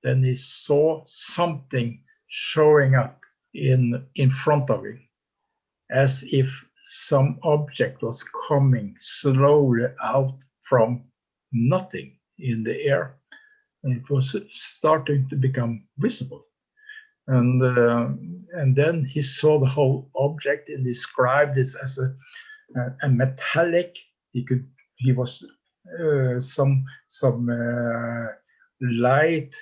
then he saw something showing up in front of him, as if some object was coming slowly out from nothing in the air, and it was starting to become visible. And then he saw the whole object and described this as a metallic. He was some light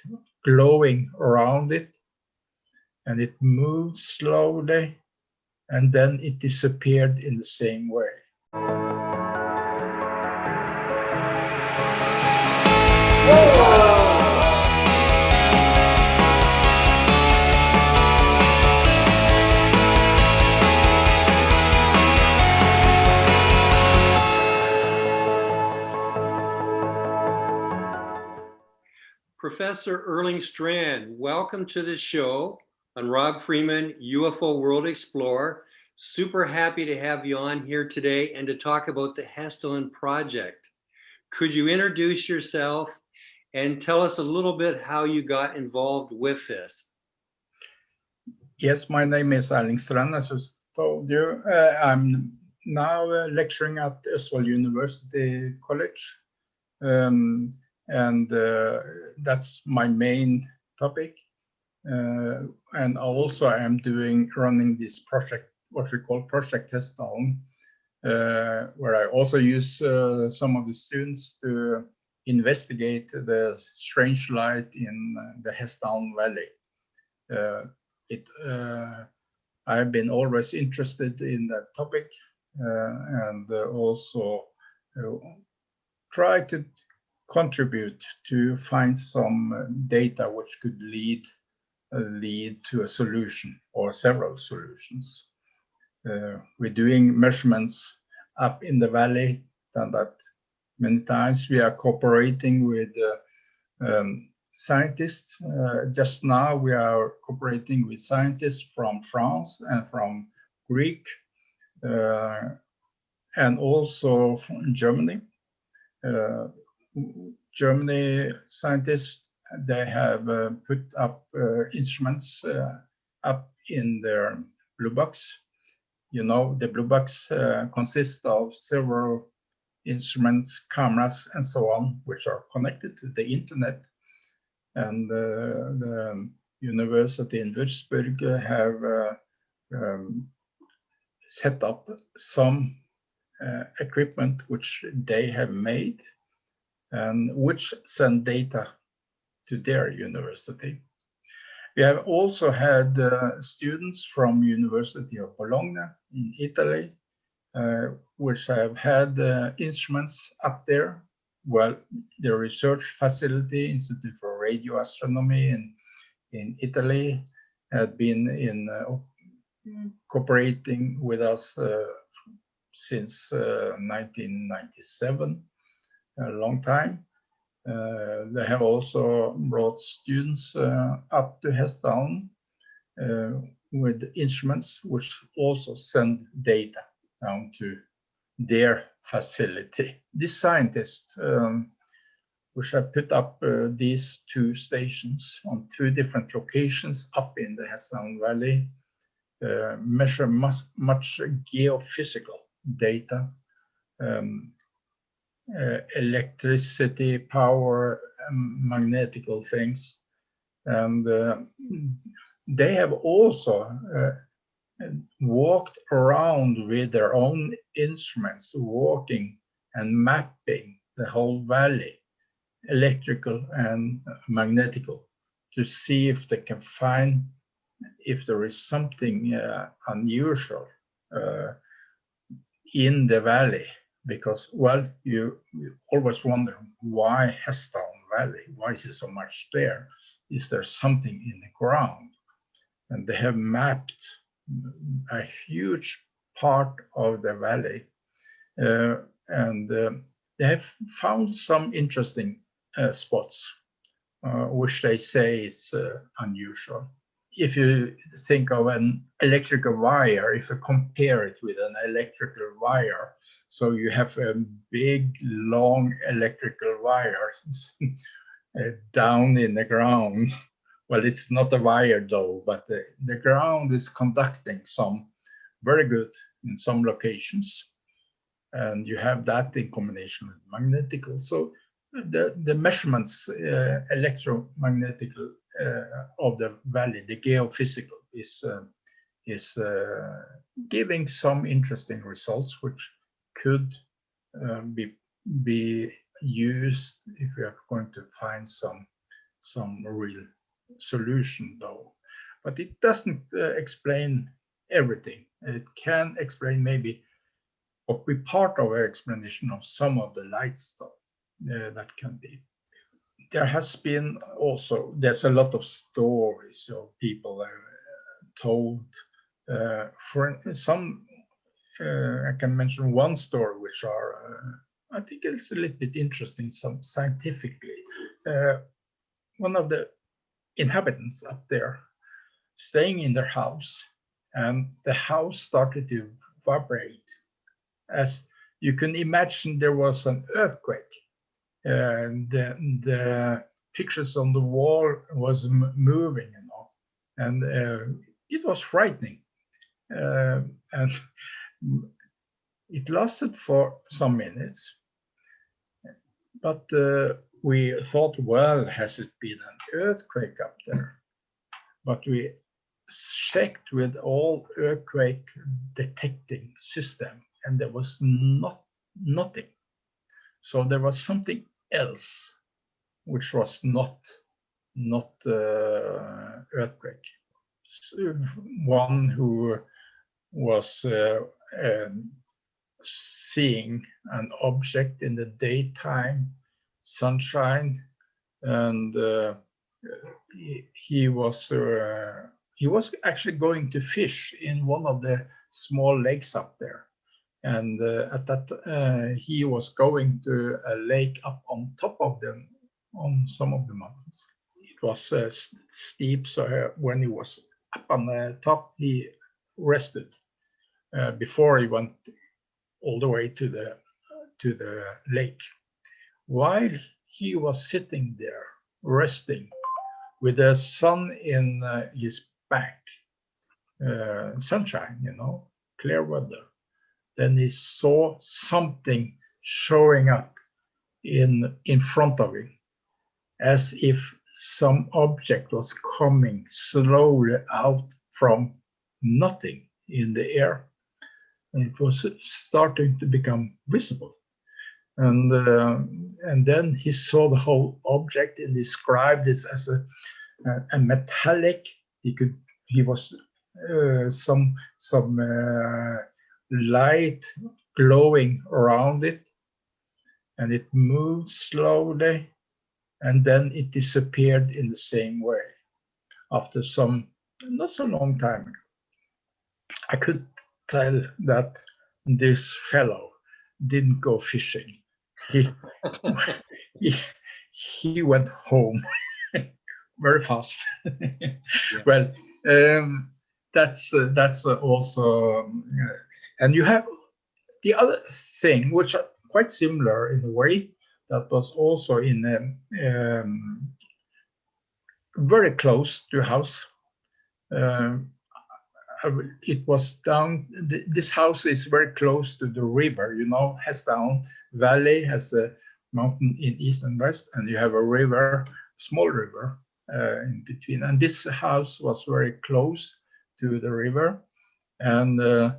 glowing around it, and it moved slowly, and then it disappeared in the same way. Professor Erling Strand, welcome to the show on Rob Freeman, UFO World Explorer. Super happy to have you on here today and to talk about the Hessdalen Project. Could you introduce yourself and tell us a little bit how you got involved with this? Yes, my name is Erling Strand, as I told you. I'm now lecturing at Hessdalen University College. And that's my main topic. And also I'm running this project, what we call Project Hessdalen, where I also use some of the students to investigate the strange light in the Hessdalen Valley. I've been always interested in that topic, and also try to contribute to find some data which could lead to a solution or several solutions. We're doing measurements up in the valley, done that many times. We are cooperating with scientists. Just now we are cooperating with scientists from France and from Greek, and also from Germany. Germany scientists, they have put up instruments up in their blue box. You know, the blue box consists of several instruments, cameras, and so on, which are connected to the internet. And the university in Würzburg have set up some equipment which they have made, and which send data to their university. We have also had students from University of Bologna in Italy, which have had instruments up there. Well, the research facility, Institute for Radio Astronomy in Italy, had been cooperating with us since 1997. A long time. They have also brought students up to Hessdalen with instruments which also send data down to their facility. These scientists, which have put up these two stations on two different locations up in the Hessdalen Valley, measure much geophysical data, electricity, power, magnetical things. And they have also walked around with their own instruments, walking and mapping the whole valley, electrical and magnetical, to see if they can find if there is something unusual in the valley. Because, well, you always wonder, why Hessdalen Valley? Why is it so much there? Is there something in the ground? And they have mapped a huge part of the valley. And they have found some interesting spots, which they say is unusual. If you think of an electrical wire, if you compare it with an electrical wire, so you have a big, long electrical wire, down in the ground. Well, it's not a wire though, but the ground is conducting some very good in some locations. And you have that in combination with magnetical. So the measurements, electromagnetic of the valley, the geophysical, is giving some interesting results, which could be used if we are going to find some real solution, though. But it doesn't explain everything. It can explain maybe or be part of an explanation of some of the light stuff that can be. There has been also, there's a lot of stories of people told. For some, I can mention one story which are, I think it's a little bit interesting, some scientifically. One of the inhabitants up there staying in their house, and the house started to vibrate. As you can imagine, there was an earthquake, and the pictures on the wall was moving, and it was frightening, and it lasted for some minutes. But we thought, well, has it been an earthquake up there? But we checked with all earthquake detecting system, and there was nothing. So there was something else, which was not earthquake. One who was seeing an object in the daytime, sunshine, and he was actually going to fish in one of the small lakes up there. And at that, he was going to a lake up on top of them, on some of the mountains. It was steep, so when he was up on the top, he rested before he went all the way to the lake. While he was sitting there resting with the sun in his back, sunshine, clear weather, then he saw something showing up in front of him, as if some object was coming slowly out from nothing in the air, and it was starting to become visible. And then he saw the whole object and described it as a metallic. He was some light glowing around it, and it moved slowly, and then it disappeared in the same way after some not so long time ago. I could tell that this fellow didn't go fishing. He went home very fast. Well, that's also, and you have the other thing, which are quite similar in a way, that was also in very close to a house. It was down. This house is very close to the river. Hessdalen Valley has a mountain in east and west, and you have a river, small river in between. And this house was very close to the river, and the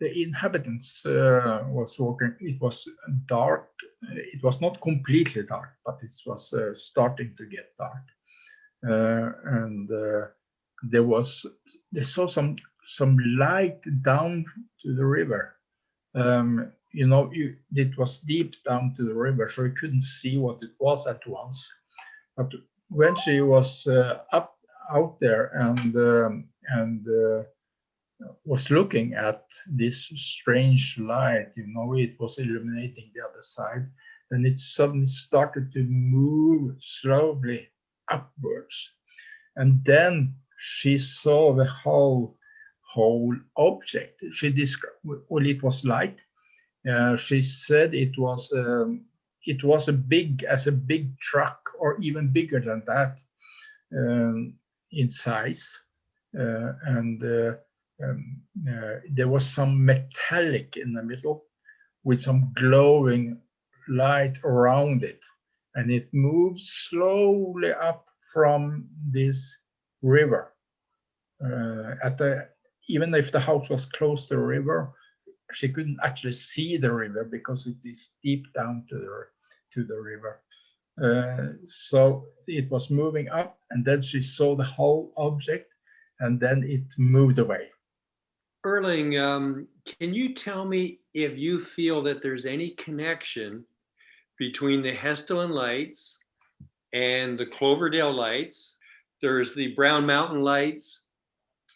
inhabitants was walking. It was dark. It was not completely dark, but it was starting to get dark, and they saw some light down to the river. It was deep down to the river, so you couldn't see what it was at once. But when she was out there and was looking at this strange light, it was illuminating the other side, then it suddenly started to move slowly upwards, and then she saw the whole object. She described, well, it was light. She said it was it was as a big truck, or even bigger than that in size, and there was some metallic in the middle with some glowing light around it, and it moved slowly up from this river. Even if the house was close to the river, she couldn't actually see the river because it is deep down to the river. So it was moving up, and then she saw the whole object, and then it moved away. Erling, can you tell me if you feel that there's any connection between the Hessdalen lights and the Cloverdale lights? There's the Brown Mountain lights.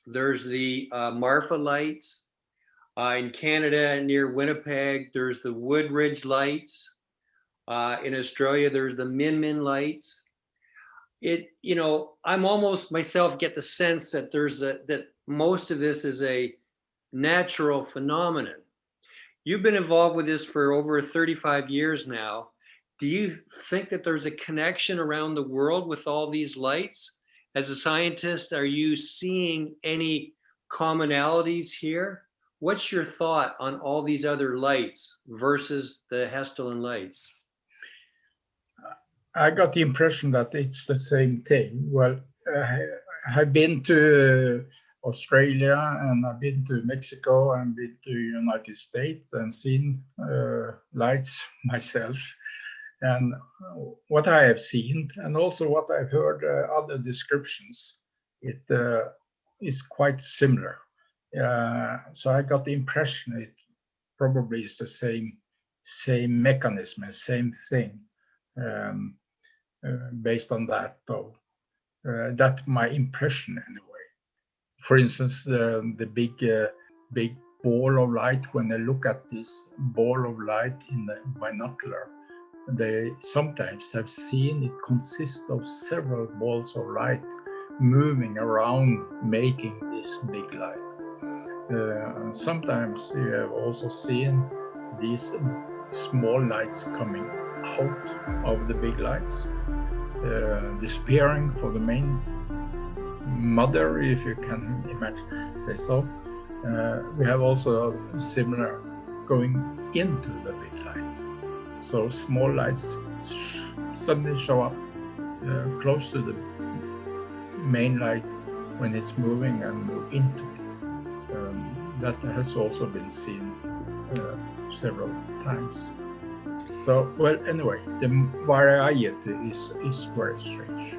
There's the Marfa lights. In Canada, near Winnipeg, there's the Woodridge lights. In Australia, there's the Min lights. I'm almost myself get the sense that that most of this is a natural phenomenon. You've been involved with this for over 35 years now. Do you think that there's a connection around the world with all these lights? As a scientist, are you seeing any commonalities here? What's your thought on all these other lights versus the Hessdalen lights? I got the impression that it's the same thing. Well, I've been to Australia, and I've been to Mexico, and been to United States, and seen lights myself. And what I have seen, and also what I've heard other descriptions, it is quite similar. So I got the impression it probably is the same mechanism, same thing. Based on that, though, that's my impression anyway. For instance, the big ball of light, when they look at this ball of light in the binocular, they sometimes have seen it consists of several balls of light moving around, making this big light. Sometimes you have also seen these small lights coming out of the big lights, disappearing for the main mother, if you can say so. We have also similar going into the big lights. So small lights suddenly show up close to the main light when it's moving and move into it. That has also been seen several times. So, well, anyway, the variety is very strange.